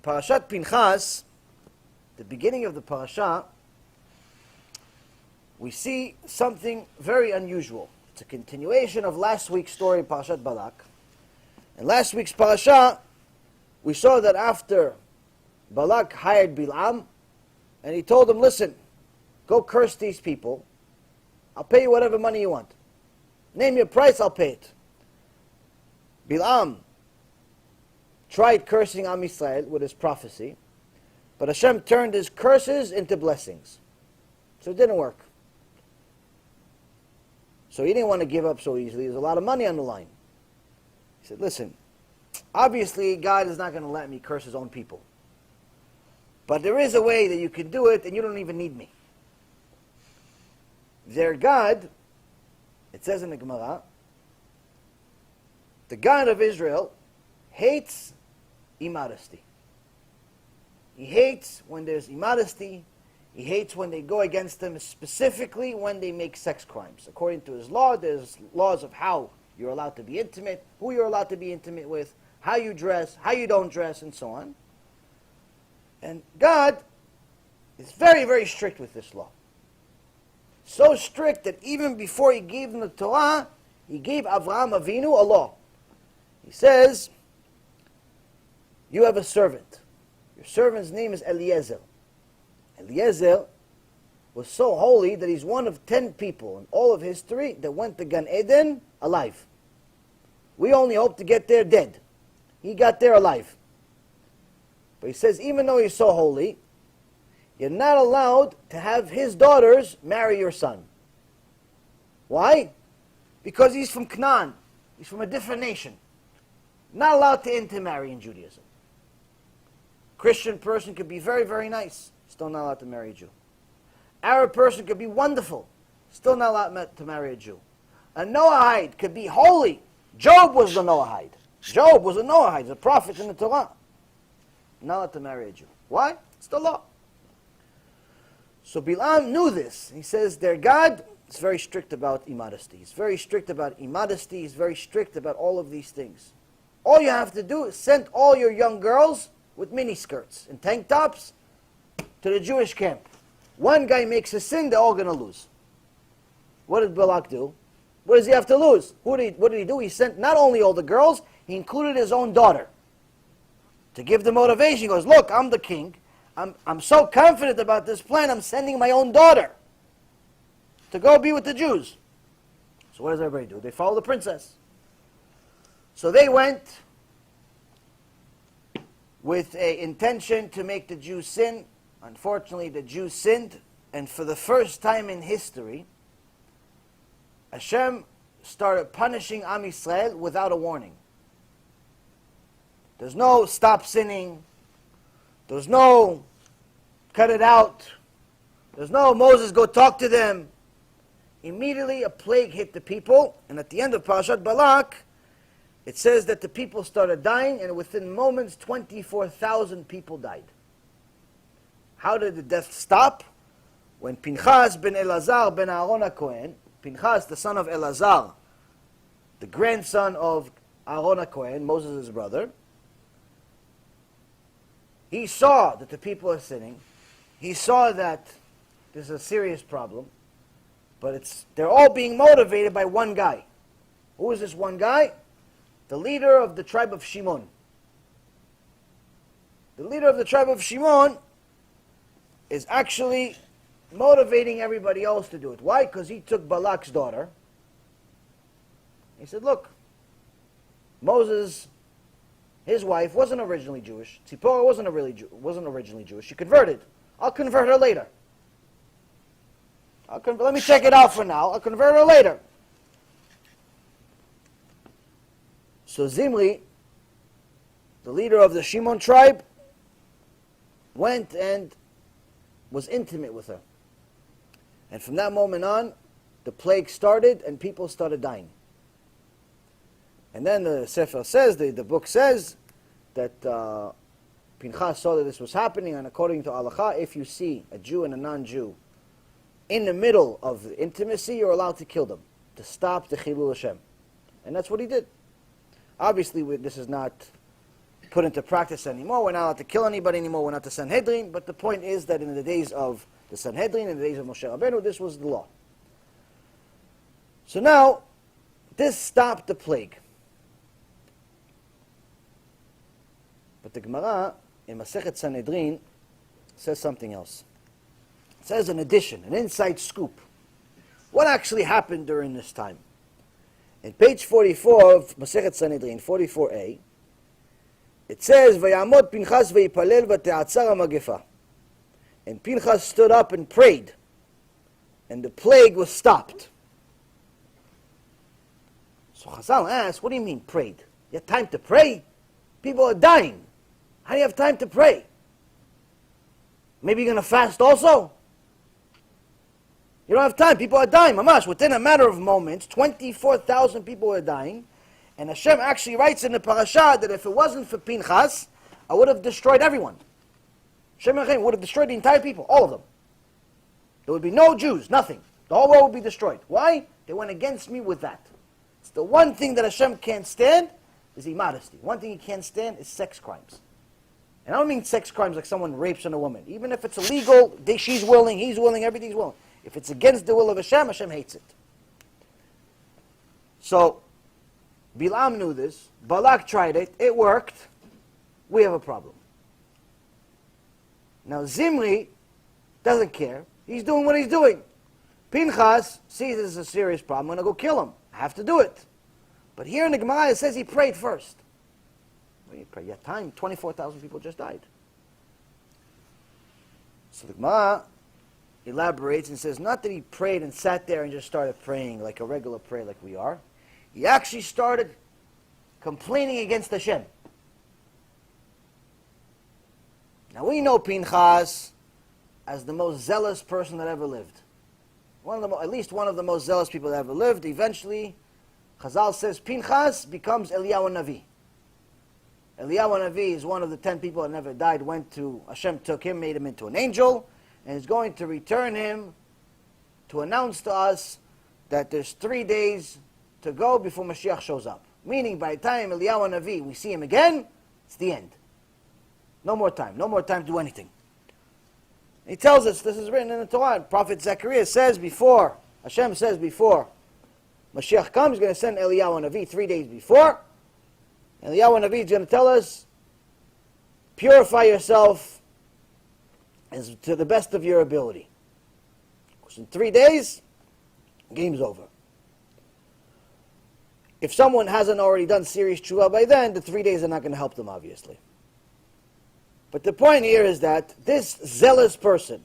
Parashat Pinchas, the beginning of the parasha, we see something very unusual. It's a continuation of last week's story in Parashat Balak. In last week's parasha, we saw that after Balak hired Bilam, and he told him, listen, go curse these people. I'll pay you whatever money you want. Name your price, I'll pay it. Bilam tried cursing Am Yisrael with his prophecy, but Hashem turned his curses into blessings. So it didn't work. So he didn't want to give up so easily. There's a lot of money on the line. He said, listen, obviously God is not going to let me curse his own people. But there is a way that you can do it and you don't even need me. Their God, it says in the Gemara, the God of Israel hates immodesty. He hates when there's immodesty. He hates when they go against him, specifically when they make sex crimes. According to his law, there's laws of how you're allowed to be intimate, who you're allowed to be intimate with, how you dress, how you don't dress, and so on. And God is very, very strict with this law. So strict that even before he gave them the Torah, he gave Avraham Avinu a law. He says, you have a servant. Your servant's name is Eliezer. Eliezer was so holy that he's one of 10 people in all of history that went to Gan Eden alive. We only hope to get there dead. He got there alive. But he says, even though he's so holy, you're not allowed to have his daughters marry your son. Why? Because he's from Canaan. He's from a different nation. Not allowed to intermarry in Judaism. Christian person could be very, very nice. Still not allowed to marry a Jew. Arab person could be wonderful. Still not allowed to marry a Jew. A Noahide could be holy. Job was the Noahide. Job was a Noahide, a prophet in the Torah. Not allowed to marry a Jew. Why? It's the law. So Bilam knew this. He says their God is very strict about immodesty. He's very strict about immodesty. He's very strict about all of these things. All you have to do is send all your young girls with miniskirts and tank tops to the Jewish camp. One guy makes a sin, they're all going to lose. What did Balak do? What does he have to lose? What did he do? He sent not only all the girls, he included his own daughter. To give the motivation, he goes, look, I'm the king. I'm so confident about this plan, I'm sending my own daughter to go be with the Jews. So what does everybody do? They follow the princess. So they went with an intention to make the Jews sin. Unfortunately, the Jews sinned, and for the first time in history, Hashem started punishing Am Yisrael without a warning. There's no stop sinning. There's no cut it out. There's no Moses, go talk to them. Immediately a plague hit the people, and at the end of Parashat Balak, it says that the people started dying, and within moments, 24,000 people died. How did the death stop? When Pinhas ben Elazar ben Aaron HaKohen, Pinhas, the son of Elazar, the grandson of Aaron HaKohen, Moses' brother, he saw that the people are sinning. He saw that this is a serious problem, but they're all being motivated by one guy. Who is this one guy? The leader of the tribe of Shimon. The leader of the tribe of Shimon is actually motivating everybody else to do it. Why? Because he took Balak's daughter. He said, look, Moses, his wife, wasn't originally Jewish. Tzipporah wasn't originally Jewish. She converted. I'll convert her later. Let me check it out for now. I'll convert her later. So Zimri, the leader of the Shimon tribe, went and was intimate with her. And from that moment on, the plague started and people started dying. And then the Sefer says, the book says, that Pinhas saw that this was happening, and according to Halacha, if you see a Jew and a non-Jew in the middle of the intimacy, you're allowed to kill them, to stop the Chilul Hashem. And that's what he did. Obviously, this is not put into practice anymore. We're not allowed to kill anybody anymore. We're not the Sanhedrin. But the point is that in the days of the Sanhedrin, in the days of Moshe Rabbeinu, this was the law. So now, this stopped the plague. But the Gemara in Masechet Sanhedrin says something else. It says an addition, an inside scoop. What actually happened during this time? In page 44 of Masechet Sanhedrin, 44a, it says, "Vayamod Pinhas vayipalel v'te'atzar ha'magefa." And Pinhas stood up and prayed, and the plague was stopped. So Chazal asked, what do you mean prayed? You have time to pray? People are dying. How do you have time to pray? Maybe you're going to fast also? You don't have time. People are dying. Mamash, within a matter of moments, 24,000 people are dying. And Hashem actually writes in the Parasha that if it wasn't for Pinhas, I would have destroyed everyone. Hashem would have destroyed the entire people, all of them. There would be no Jews, nothing. The whole world would be destroyed. Why? They went against me with that. It's the one thing that Hashem can't stand is immodesty. One thing he can't stand is sex crimes. And I don't mean sex crimes like someone rapes on a woman. Even if it's illegal, she's willing, he's willing, everything's willing. If it's against the will of Hashem, Hashem hates it. So, Bilam knew this. Balak tried it. It worked. We have a problem. Now, Zimri doesn't care. He's doing what he's doing. Pinhas sees this is a serious problem. I'm going to go kill him. I have to do it. But here in the Gemara, it says he prayed first. When you pray, you have time. 24,000 people just died. So the Gemara elaborates and says, not that he prayed and sat there and just started praying like a regular prayer like we are. He actually started complaining against Hashem. Now we know Pinhas as the most zealous person that ever lived. At least one of the most zealous people that ever lived. Eventually, Chazal says Pinhas becomes Eliyahu HaNavi. Eliyahu HaNavi is one of the 10 people that never died. Hashem took him, made him into an angel, and is going to return him to announce to us that there's 3 days to go before MaShiach shows up. Meaning, by the time Eliyahu HaNavi, we see him again, it's the end. No more time. No more time to do anything. He tells us, this is written in the Torah, Prophet Zecharia says before, Hashem says before Mashiach comes, he's going to send Eliyahu HaNavi 3 days before. Eliyahu HaNavi is going to tell us, purify yourself as to the best of your ability. Because in 3 days, game's over. If someone hasn't already done serious TeShuva by then, the 3 days are not going to help them, obviously. But the point here is that this zealous person,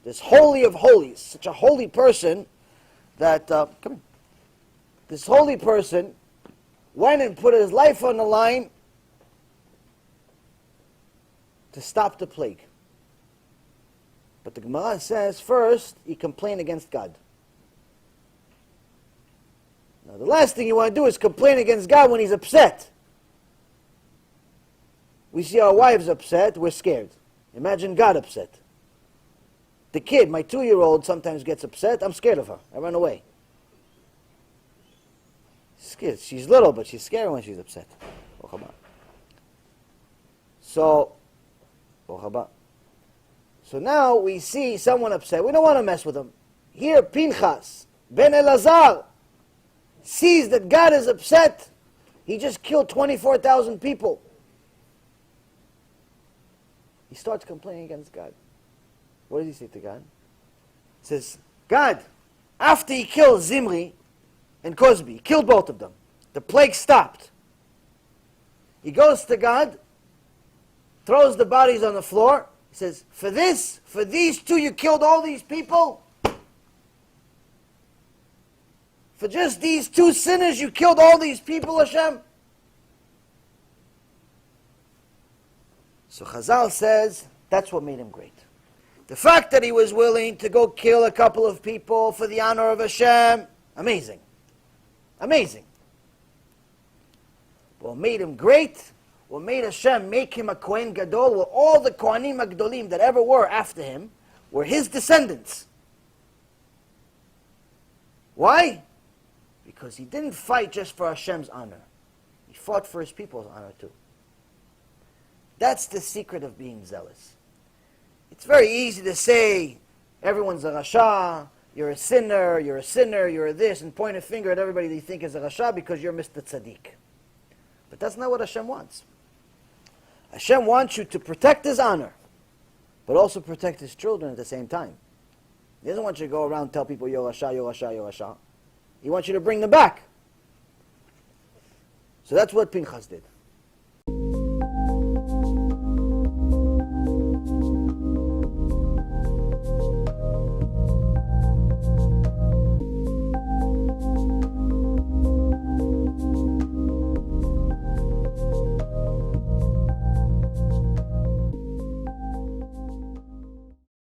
this holy of holies, such a holy person, that, this holy person went and put his life on the line to stop the plague. But the Gemara says, first, he complained against God. Now, the last thing you want to do is complain against God when he's upset. We see our wives upset, we're scared. Imagine God upset. The kid, my 2-year-old, sometimes gets upset. I'm scared of her. I run away. Scared. She's little, but she's scary when she's upset. So now we see someone upset. We don't want to mess with him. Here, Pinhas, ben Elazar, sees that God is upset. He just killed 24,000 people. He starts complaining against God. What does he say to God? He says, God, after he killed Zimri and Cozbi, he killed both of them. The plague stopped. He goes to God, throws the bodies on the floor. He says, for these two you killed all these people? For just these 2 sinners you killed all these people, Hashem? So Chazal says, that's what made him great. The fact that he was willing to go kill a couple of people for the honor of Hashem, amazing. Amazing. What made him great, what made Hashem make him a Kohen Gadol, were all the Kohanim Agdolim that ever were after him, were his descendants. Why? Because he didn't fight just for Hashem's honor. He fought for his people's honor too. That's the secret of being zealous. It's very easy to say, everyone's a Rasha, you're a sinner, you're a this, and point a finger at everybody that you think is a Rasha because you're Mr. Tzaddik. But that's not what Hashem wants. Hashem wants you to protect His honor, but also protect His children at the same time. He doesn't want you to go around and tell people, you're Rasha, you're Rasha, you're Rasha. He wants you to bring them back. So that's what Pinchas did.